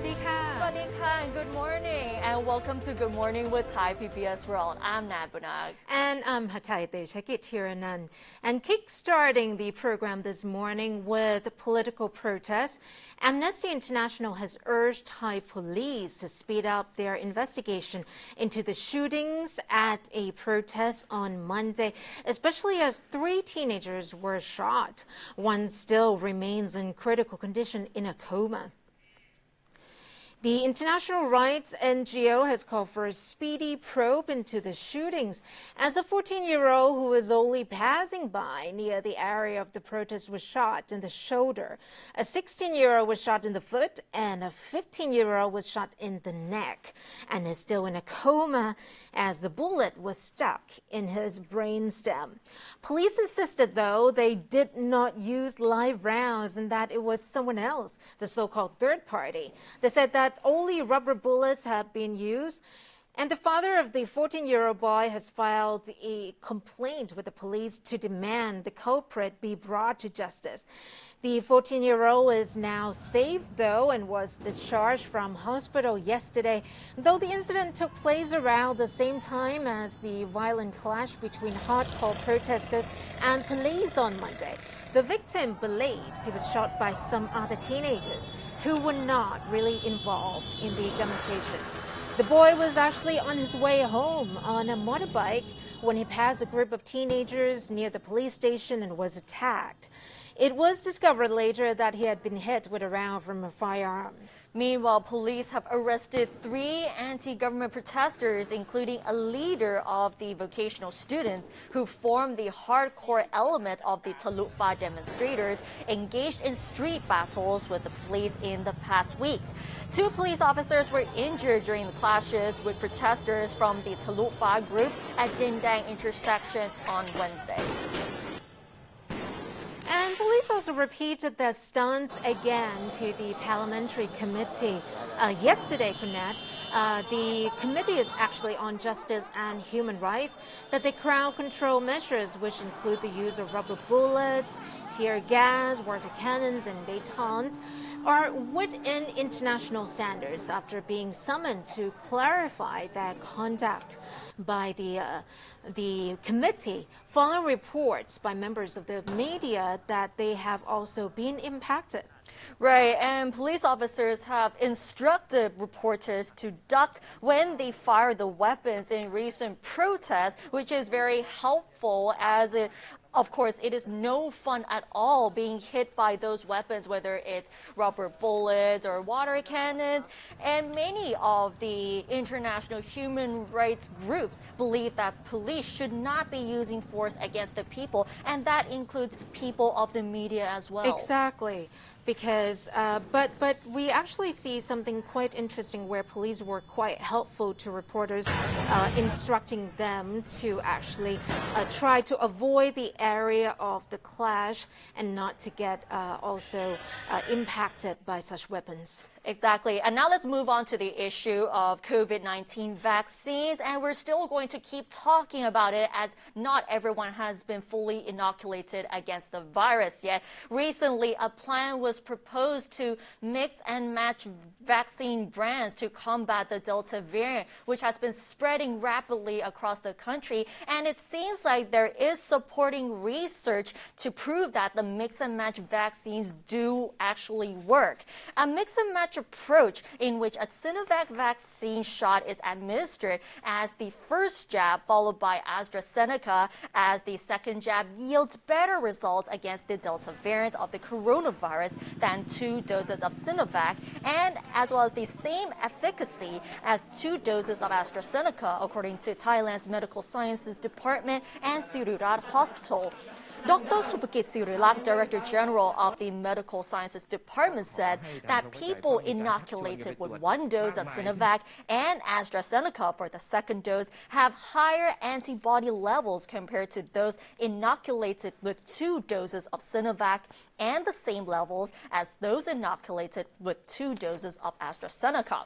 สดีค่ะ สวัสดีค่ะ Good morning and welcome to Good Morning with Thai PBS World. I'm Nat Bunag. And I'm Hatayate Shakitiranan. And kickstarting the program this morning with political protests, Amnesty International has urged Thai police to speed up their investigation into the shootings at a protest on Monday, especially as 3 teenagers were shot. One still remains in critical condition in a coma. The international rights NGO has called for a speedy probe into the shootings as a 14-year-old who was only passing by near the area of the protest was shot in the shoulder. A 16-year-old was shot in the foot and a 15-year-old was shot in the neck and is still in a coma as the bullet was stuck in his brainstem. Police insisted, though, they did not use live rounds and that it was someone else, the so-called third party. They said that only rubber bullets have been used, and the father of the 14-year-old boy has filed a complaint with the police to demand the culprit be brought to justice. The 14-year-old is now safe, though, and was discharged from hospital yesterday, though the incident took place around the same time as the violent clash between hardcore protesters and police on Monday. The victim believes he was shot by some other teenagers who were not really involved in the demonstration. The boy was actually on his way home on a motorbike when he passed a group of teenagers near the police station and was attacked. It was discovered later that he had been hit with a round from a firearm. Meanwhile, police have arrested 3 anti-government protesters, including a leader of the vocational students who formed the hardcore element of the Talukfa demonstrators engaged in street battles with the police in the past weeks. 2 police officers were injured during the clashes with protesters from the Talukfa group at Dindang intersection on Wednesday. And police also repeated their stance again to the parliamentary committee. Yesterday, Kunat, the committee is actually on justice and human rights, that the crowd control measures, which include the use of rubber bullets, tear gas, water cannons, and batons, are within international standards after being summoned to clarify their conduct by the committee following reports by members of the media that they have also been impacted. Right, and police officers have instructed reporters to duck when they fire the weapons in recent protests, which is very helpful as of course, it is no fun at all being hit by those weapons, whether it's rubber bullets or water cannons. And many of the international human rights groups believe that police should not be using force against the people, and that includes people of the media as well. Exactly. Because, but we actually see something quite interesting where police were quite helpful to reporters, instructing them to actually try to avoid the area of the clash and not to get also impacted by such weapons. Exactly. And now let's move on to the issue of COVID-19 vaccines. And we're still going to keep talking about it as not everyone has been fully inoculated against the virus yet. Recently, a plan was proposed to mix and match vaccine brands to combat the Delta variant, which has been spreading rapidly across the country. And it seems like there is supporting research to prove that the mix and match vaccines do actually work. A mix and match approach in which a Sinovac vaccine shot is administered as the first jab, followed by AstraZeneca as the second jab, yields better results against the Delta variant of the coronavirus than 2 doses of Sinovac, and as well as the same efficacy as 2 doses of AstraZeneca, according to Thailand's Medical Sciences Department and Sirirat Hospital. Dr. Supakit Sirilak, Director General of the Medical Sciences Department, said that people inoculated with 1 dose of Sinovac and AstraZeneca for the second dose have higher antibody levels compared to those inoculated with 2 doses of Sinovac and the same levels as those inoculated with 2 doses of AstraZeneca.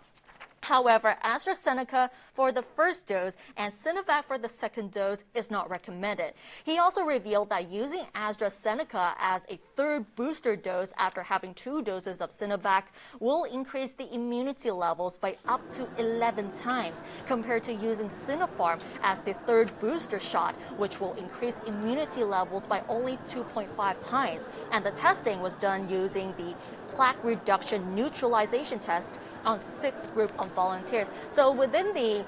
However, AstraZeneca for the first dose and Sinovac for the second dose is not recommended. He also revealed that using AstraZeneca as a third booster dose after having 2 doses of Sinovac will increase the immunity levels by up to 11 times compared to using Sinopharm as the third booster shot, which will increase immunity levels by only 2.5 times. And the testing was done using the plaque reduction neutralization test on 6 group of volunteers. So within the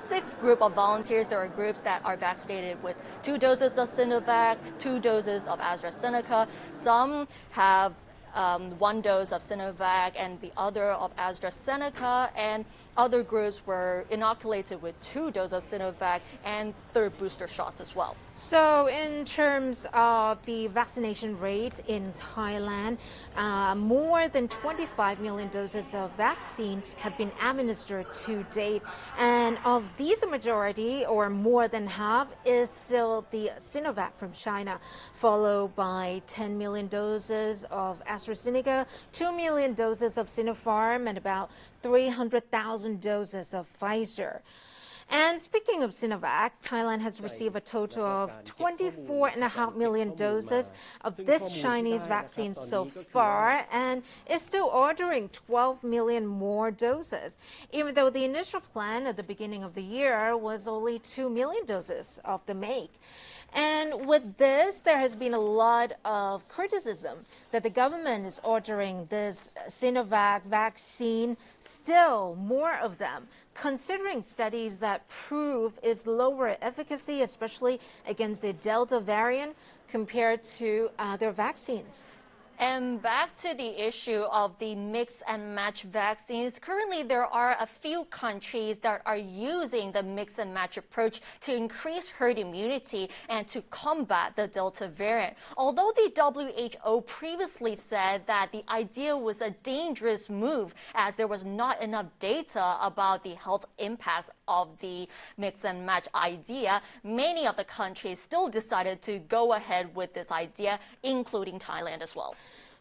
6 group of volunteers, there are groups that are vaccinated with 2 doses of Sinovac, 2 doses of AstraZeneca. Some have 1 dose of Sinovac and the other of AstraZeneca, and other groups were inoculated with 2 doses of Sinovac and third booster shots as well. So in terms of the vaccination rate in Thailand, more than 25 million doses of vaccine have been administered to date. And of these, a majority or more than half is still the Sinovac from China, followed by 10 million doses of AstraZeneca, 2 million doses of Sinopharm, and about 300,000 doses of Pfizer. And speaking of Sinovac, Thailand has received a total of 24.5 million doses of this Chinese vaccine so far and is still ordering 12 million more doses, even though the initial plan at the beginning of the year was only 2 million doses of the make. And with this, there has been a lot of criticism that the government is ordering this Sinovac vaccine, still more of them, considering studies that prove its lower efficacy, especially against the Delta variant, compared to other vaccines. And back to the issue of the mix and match vaccines. Currently, there are a few countries that are using the mix and match approach to increase herd immunity and to combat the Delta variant. Although the WHO previously said that the idea was a dangerous move as there was not enough data about the health impact of the mix and match idea, many of the countries still decided to go ahead with this idea, including Thailand as well.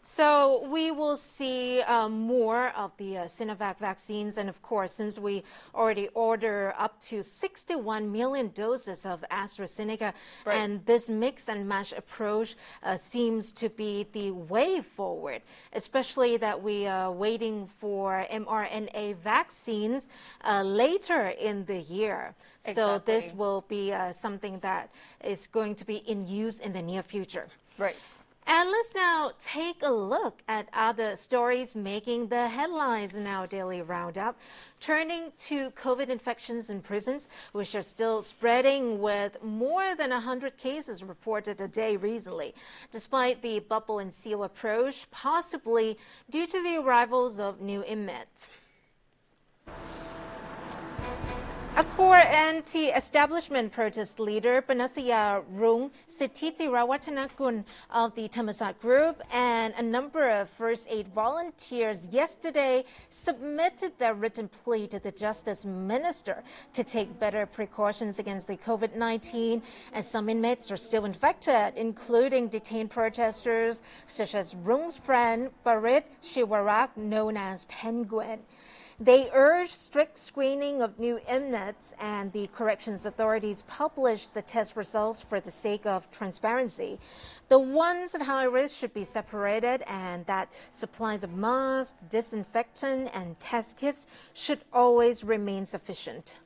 So we will see more of the Sinovac vaccines. And of course, since we already order up to 61 million doses of AstraZeneca, right, and this mix and match approach seems to be the way forward, especially that we are waiting for mRNA vaccines later in the year. Exactly. So this will be something that is going to be in use in the near future. Right. And let's now take a look at other stories making the headlines in our daily roundup. Turning to COVID infections in prisons, which are still spreading with more than 100 cases reported a day recently, despite the bubble and seal approach, possibly due to the arrivals of new inmates. A core anti-establishment protest leader, Panasya Rung Sithijirawattanakul of the Thammasat Group, and a number of first aid volunteers yesterday submitted their written plea to the Justice Minister to take better precautions against the COVID-19, as some inmates are still infected, including detained protesters such as Rung's friend, Parit Shiwarak, known as Penguin. They urged strict screening of new inmates, and the corrections authorities published the test results for the sake of transparency. The ones at high risk should be separated, and that supplies of masks, disinfectant, and test kits should always remain sufficient.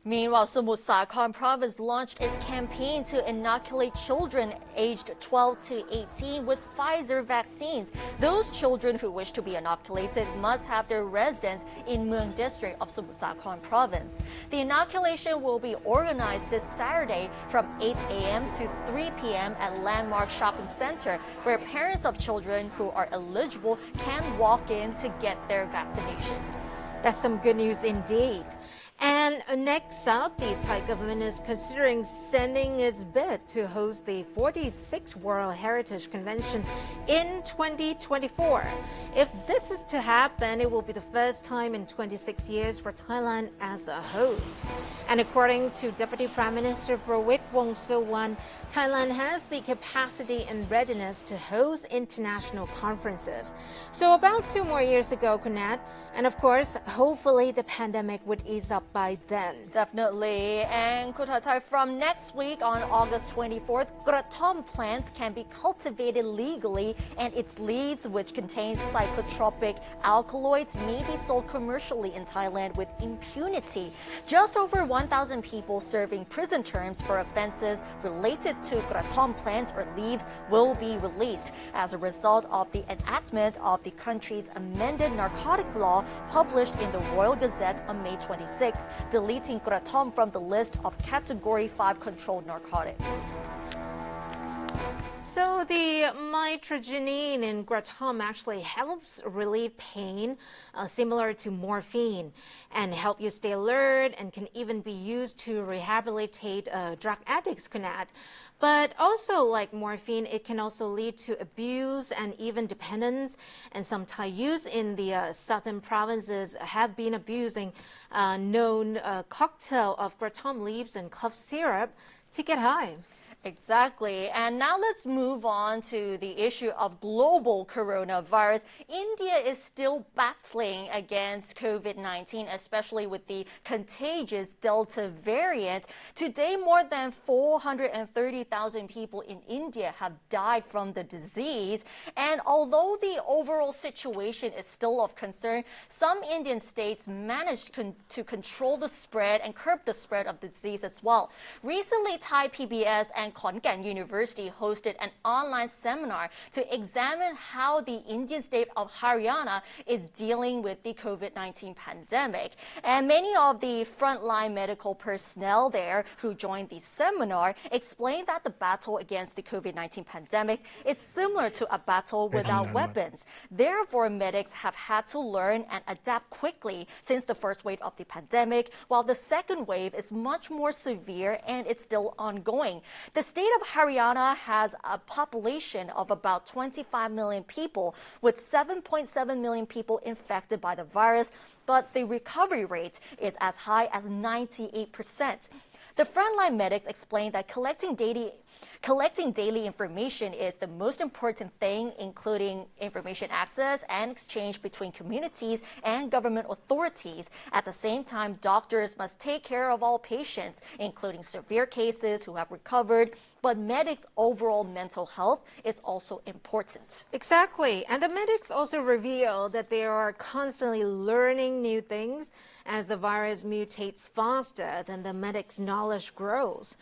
Meanwhile, Samut Sakhon province launched its campaign to inoculate children aged 12 to 18 with Pfizer vaccines. Those children who wish to be inoculated must have their residence in Mueang district of Samut Sakhon province. The inoculation will be organized this Saturday from 8 a.m. to 3 p.m. at Landmark Shopping Center, where parents of children who are eligible can walk in to get their vaccinations. That's some good news indeed. And And next up, the Thai government is considering sending its bid to host the 46th World Heritage Convention in 2024. If this is to happen, it will be the first time in 26 years for Thailand as a host. And according to Deputy Prime Minister Prawit Wongsuwan, Thailand has the capacity and readiness to host international conferences. So about 2 more years ago, Kunat, and of course, hopefully the pandemic would ease up by then. Definitely. And Kutatai, from next week on August 24th, kratom plants can be cultivated legally, and its leaves, which contain psychotropic alkaloids, may be sold commercially in Thailand with impunity. Just over 1,000 people serving prison terms for offenses related to kratom plants or leaves will be released as a result of the enactment of the country's amended narcotics law published in the Royal Gazette on May 26th, deleting kratom from the list of Category 5 controlled narcotics. So the mitragynine in kratom actually helps relieve pain, similar to morphine, and help you stay alert, and can even be used to rehabilitate drug addicts, Kunat. But also, like morphine, it can also lead to abuse and even dependence. And some Thai youths in the southern provinces have been abusing known cocktail of kratom leaves and cough syrup to get high. Exactly. And now let's move on to the issue of global coronavirus. India is still battling against COVID-19, especially with the contagious Delta variant. Today, more than 430,000 people in India have died from the disease. And although the overall situation is still of concern, some Indian states managed to control the spread and curb the spread of the disease as well. Recently, Thai PBS and Khon Kaen University hosted an online seminar to examine how the Indian state of Haryana is dealing with the COVID-19 pandemic. And many of the frontline medical personnel there who joined the seminar explained that the battle against the COVID-19 pandemic is similar to a battle without weapons. Therefore, medics have had to learn and adapt quickly since the first wave of the pandemic, while the second wave is much more severe and it's still ongoing. The state of Haryana has a population of about 25 million people, with 7.7 million people infected by the virus, but the recovery rate is as high as 98%. The frontline medics explained that collecting daily information is the most important thing, including information access and exchange between communities and government authorities. At the same time, doctors must take care of all patients, including severe cases who have recovered. But medics' overall mental health is also important. Exactly. And the medics also reveal that they are constantly learning new things as the virus mutates faster than the medics' knowledge grows.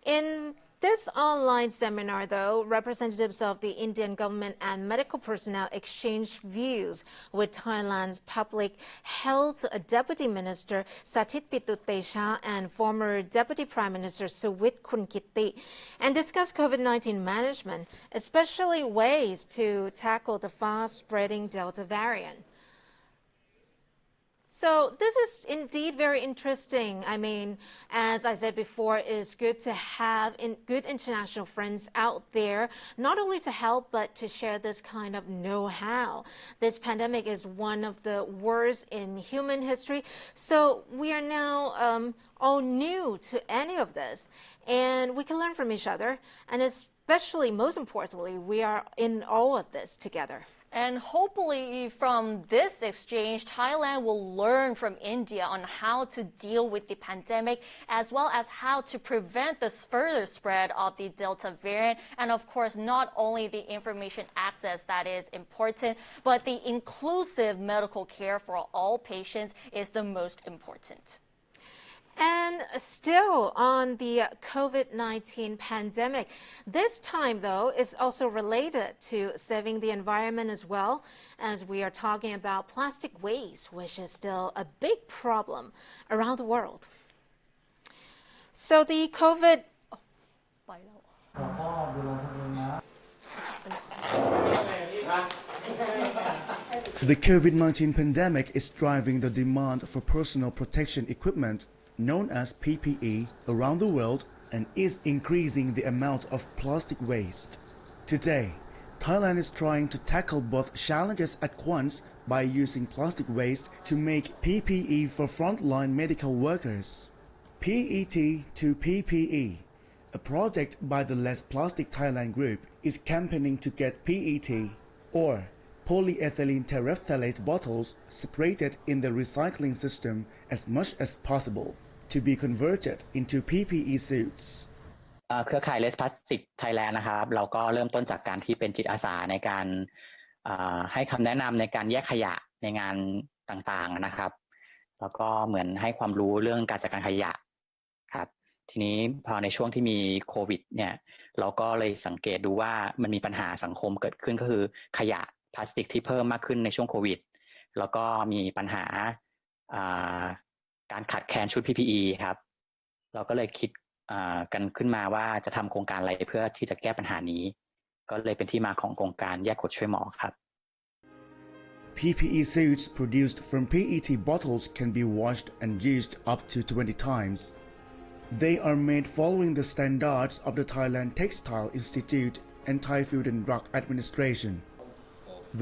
In this online seminar, though, representatives of the Indian government and medical personnel exchanged views with Thailand's Public Health Deputy Minister Sathit Pituttesha and former Deputy Prime Minister Suwit Kunkitti, and discussed COVID-19 management, especially ways to tackle the fast-spreading Delta variant. So this is indeed very interesting. I mean, as I said before, it's good to have good international friends out there, not only to help, but to share this kind of know-how. This pandemic is one of the worst in human history. So we are now all new to any of this, and we can learn from each other. And especially, most importantly, we are in all of this together. And hopefully from this exchange, Thailand will learn from India on how to deal with the pandemic, as well as how to prevent the further spread of the Delta variant. And of course, not only the information access that is important, but the inclusive medical care for all patients is the most important. And still on the COVID-19 pandemic, this time, though, is also related to saving the environment as well, as we are talking about plastic waste, which is still a big problem around the world. So the The COVID-19 pandemic is driving the demand for personal protection equipment. known as PPE, around the world and is increasing the amount of plastic waste. Today, Thailand is trying to tackle both challenges at once by using plastic waste to make PPE for frontline medical workers. PET to PPE, a project by the Less Plastic Thailand group, is campaigning to get PET or polyethylene terephthalate bottles separated in the recycling system as much as possible to be converted into PPE suits. เครือข่าย Less Plastic Thailand นะครับเราก็เริ่มต้นจากการที่เป็นจิตอาสาในการให้คำแนะนำในการแยกขยะในงานต่างๆนะครับแล้วก็เหมือนให้ความรู้เรื่องการจัดการขยะครับทีนี้พอในช่วงที่มีโควิดเนี่ยเราก็เลยสังเกตดูว่ามันมีปัญหาสังคมเกิดขึ้นก็คือขยะพลาสติกที่เพิ่มมากขึ้นในช่วงโควิดแล้วก็มีปัญหาการขาดแคลนชุด PPE ครับเราก็เลยคิดกันขึ้นมาว่าจะทำโครงการอะไรเพื่อที่จะแก้ปัญหานี้ก็เลยเป็นที่มาของโครงการแยกขวดช่วยหมอครับ PPE suits produced from PET bottles can be washed and used up to 20 times. They are made following the standards of the Thailand Textile Institute and Thai Food and Drug Administration.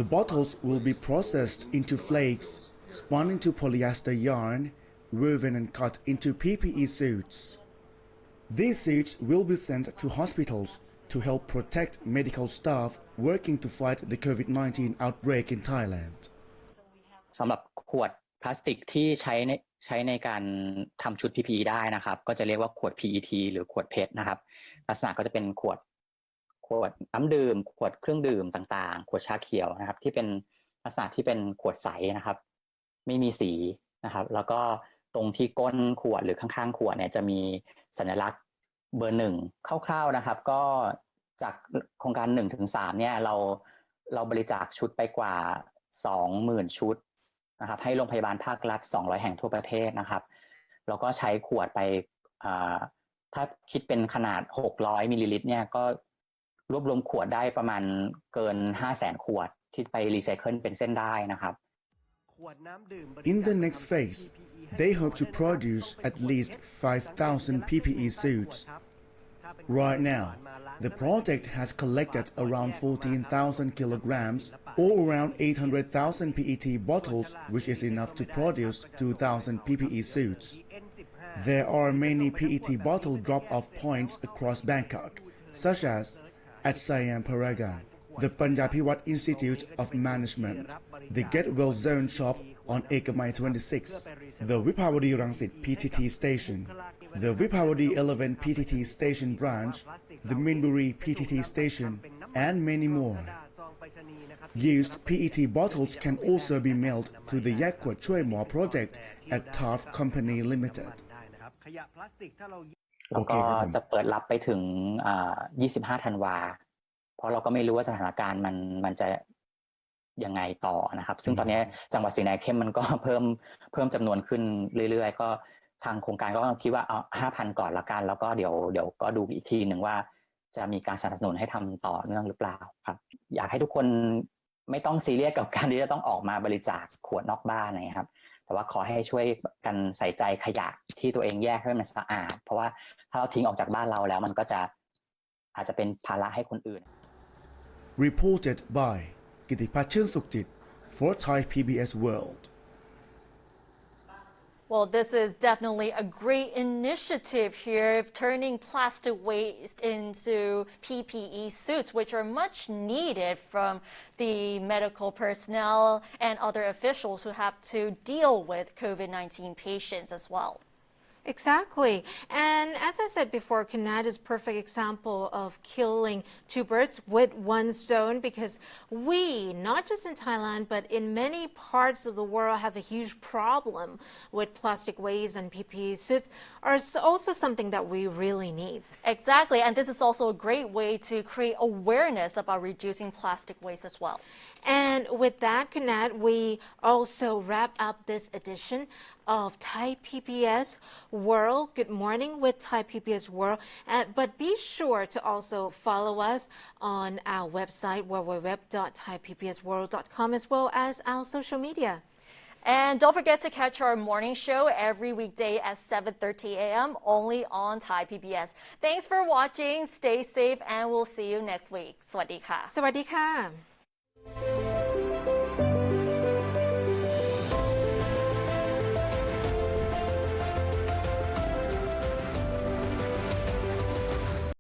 The bottles will be processed into flakes, spun into polyester yarn, woven and cut into PPE suits. These suits will be sent to hospitals to help protect medical staff working to fight the COVID-19 outbreak in Thailand. สำหรับขวดพลาสติกที่ใช้ในการทำชุด PPE ได้นะครับก็จะเรียกว่าขวด PET หรือขวดเพชรนะครับลักษณะก็จะเป็นขวดน้ำดื่มขวดเครื่องดื่มต่างๆขวดชาเขียวนะครับที่เป็นลักษณะที่เป็นขวดใสนะครับไม่มีสีนะครับแล้วก็ตรงที่ก้นขวดหรือข้างๆขวดเนี่ยจะมีสัญลักษณ์เบอร์1คร่าวๆนะครับก็จากโครงการ 1-3 เนี่ยเราบริจาคชุดไปกว่า 20,000 ชุดนะครับให้โรงพยาบาลภาครัฐ200 แห่งทั่วประเทศนะครับแล้วก็ใช้ขวดไปถ้าคิดเป็นขนาด600 มิลลิลิตรเนี่ยก็รวบรวมขวดได้ประมาณเกิน 500,000 ขวดที่ไปรีไซเคิลเป็นเส้นได้นะครับ In the next phase, they hope to produce at least 5,000 PPE suits. Right now, the project has collected around 14,000 kilograms or around 800,000 PET bottles, which is enough to produce 2,000 PPE suits. There are many PET bottle drop-off points across Bangkok, such as at Siam Paragon, the Panjapiwat Institute of Management, the Get Well Zone shop on Ekamai 26, the Vipavadi Rangsit PTT station, the Vipavadi 11 PTT station branch, the Minburi PTT station, and many more. Used PET bottles can also be mailed to the Yakwat Choi Mo project at Taft Company Limited. แล้วก็จะเปิดรับไปถึง25 ธันวาเพราะเราก็ไม่รู้ว่าสถานการณ์มันจะยังไงต่อนะครับซึ่งตอนนี้จังหวัดสีแดงเข้มมันก็เพิ่มจำนวนขึ้นเรื่อยๆก็ทางโครงการก็คิดว่าเอา 5,000 ก่อนละกันแล้วก็เดี๋ยวก็ดูอีกทีหนึ่งว่าจะมีการสนับสนุนให้ทำต่อเนื่องหรือเปล่าครับอยากให้ทุกคนไม่ต้องซีเรียสกับการที่จะต้องออกมาบริจาคขวดนอกบ้านนะครับแต่ว่าขอให้ช่วยกันใส่ใจขยะที่ตัวเองแยกให้มันสะอาดเพราะว่าถ้าเราทิ้งออกจากบ้านเราแล้วมันก็จะอาจจะเป็นภาระให้คนอื่น Reported by Kitipat Chun Sukjit for Thai PBS World. Well, this is definitely a great initiative here, turning plastic waste into PPE suits, which are much needed from the medical personnel and other officials who have to deal with COVID-19 patients as well. Exactly. And as I said before, Kanad is a perfect example of killing two birds with one stone because we, not just in Thailand, but in many parts of the world, have a huge problem with plastic waste, and PPE suits are also something that we really need. Exactly. And this is also a great way to create awareness about reducing plastic waste as well. And with that, Kanad, we also wrap up this edition of Thai PBS World. Good morning with Thai PBS World. But be sure to also follow us on our website, www.thaipbsworld.com, as well as our social media. And don't forget to catch our morning show every weekday at 7:30 a.m. only on Thai PBS. Thanks for watching. Stay safe and we'll see you next week. สวัสดีค่ะ สวัสดีค่ะ